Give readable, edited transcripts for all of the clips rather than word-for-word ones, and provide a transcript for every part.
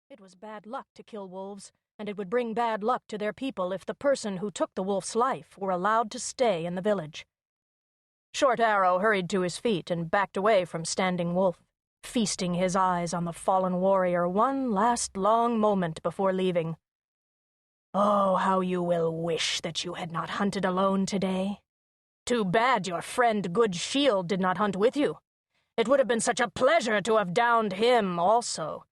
It was bad luck to kill wolves, and it would bring bad luck to their people if the person who took the wolf's life were allowed to stay in the village. Short Arrow hurried to his feet and backed away from Standing Wolf, feasting his eyes on the fallen warrior one last long moment before leaving. "Oh, how you will wish that you had not hunted alone today. Too bad your friend Good Shield did not hunt with you. It would have been such a pleasure to have downed him also,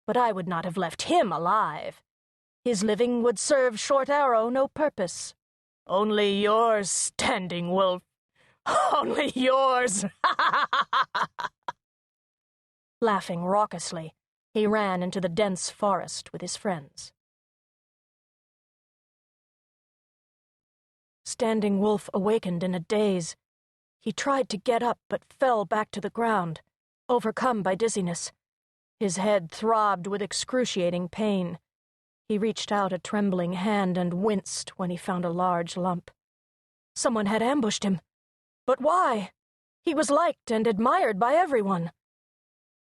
but I would not have left him alive. His living would serve Short Arrow no purpose. Only yours, Standing Wolf. Only yours." Laughing raucously, he ran into the dense forest with his friends. Standing Wolf awakened in a daze. He tried to get up but fell back to the ground, overcome by dizziness. His head throbbed with excruciating pain. He reached out a trembling hand and winced when he found a large lump. Someone had ambushed him. But why? He was liked and admired by everyone.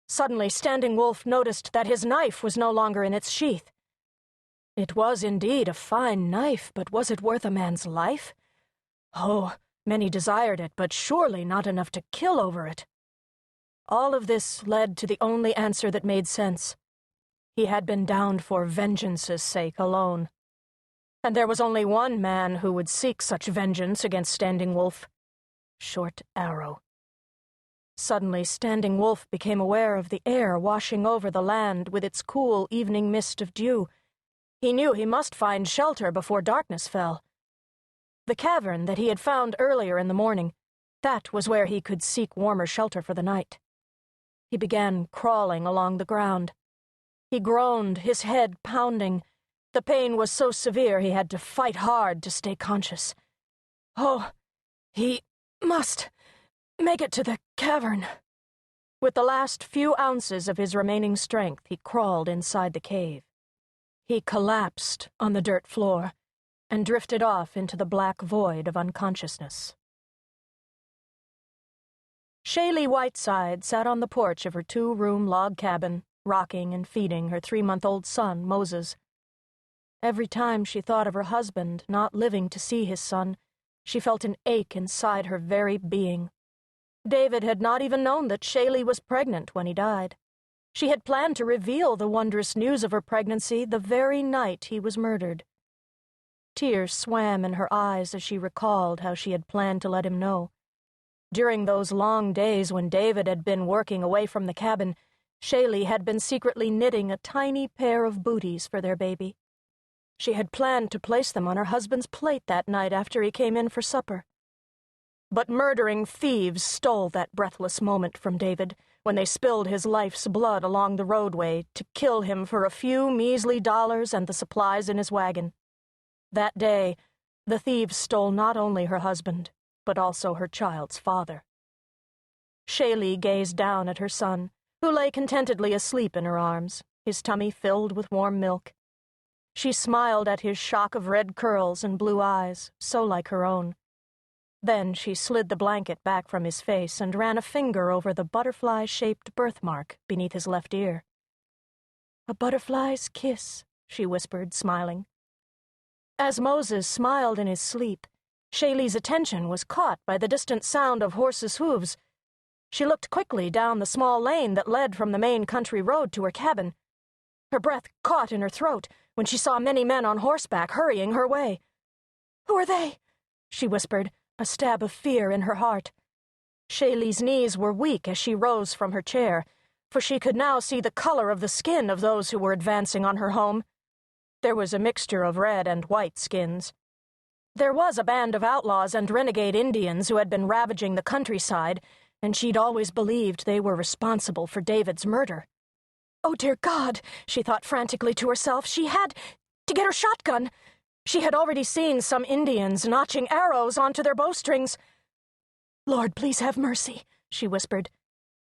Suddenly, Standing Wolf noticed that his knife was no longer in its sheath. It was indeed a fine knife, but was it worth a man's life? Oh, many desired it, but surely not enough to kill over it. All of this led to the only answer that made sense. He had been downed for vengeance's sake alone. And there was only one man who would seek such vengeance against Standing Wolf: Short Arrow. Suddenly, Standing Wolf became aware of the air washing over the land with its cool evening mist of dew. He knew he must find shelter before darkness fell. The cavern that he had found earlier in the morning, that was where he could seek warmer shelter for the night. He began crawling along the ground. He groaned, his head pounding. The pain was so severe he had to fight hard to stay conscious. Oh, he must make it to the cavern. With the last few ounces of his remaining strength, he crawled inside the cave. He collapsed on the dirt floor and drifted off into the black void of unconsciousness. Shaylee Whiteside sat on the porch of her 2-room log cabin, rocking and feeding her 3-month-old son, Moses. Every time she thought of her husband not living to see his son, she felt an ache inside her very being. David had not even known that Shaylee was pregnant when he died. She had planned to reveal the wondrous news of her pregnancy the very night he was murdered. Tears swam in her eyes as she recalled how she had planned to let him know. During those long days when David had been working away from the cabin, Shaylee had been secretly knitting a tiny pair of booties for their baby. She had planned to place them on her husband's plate that night after he came in for supper. But murdering thieves stole that breathless moment from David when they spilled his life's blood along the roadway to kill him for a few measly dollars and the supplies in his wagon. That day, the thieves stole not only her husband, but also her child's father. Shaylee gazed down at her son, who lay contentedly asleep in her arms, his tummy filled with warm milk. She smiled at his shock of red curls and blue eyes, so like her own. Then she slid the blanket back from his face and ran a finger over the butterfly-shaped birthmark beneath his left ear. "A butterfly's kiss," she whispered, smiling. As Moses smiled in his sleep, Shaylee's attention was caught by the distant sound of horses' hooves. She looked quickly down the small lane that led from the main country road to her cabin. Her breath caught in her throat when she saw many men on horseback hurrying her way. "Who are they?" she whispered, a stab of fear in her heart. Shaylee's knees were weak as she rose from her chair, for she could now see the color of the skin of those who were advancing on her home. There was a mixture of red and white skins. There was a band of outlaws and renegade Indians who had been ravaging the countryside, and she'd always believed they were responsible for David's murder. Oh, dear God, she thought frantically to herself, she had to get her shotgun. She had already seen some Indians notching arrows onto their bowstrings. "Lord, please have mercy," she whispered.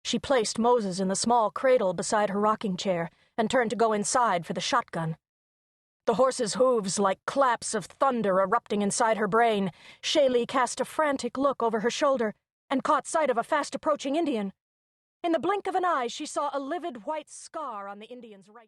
She placed Moses in the small cradle beside her rocking chair and turned to go inside for the shotgun. The horse's hooves like claps of thunder erupting inside her brain. Shaylee cast a frantic look over her shoulder and caught sight of a fast-approaching Indian. In the blink of an eye, she saw a livid white scar on the Indian's right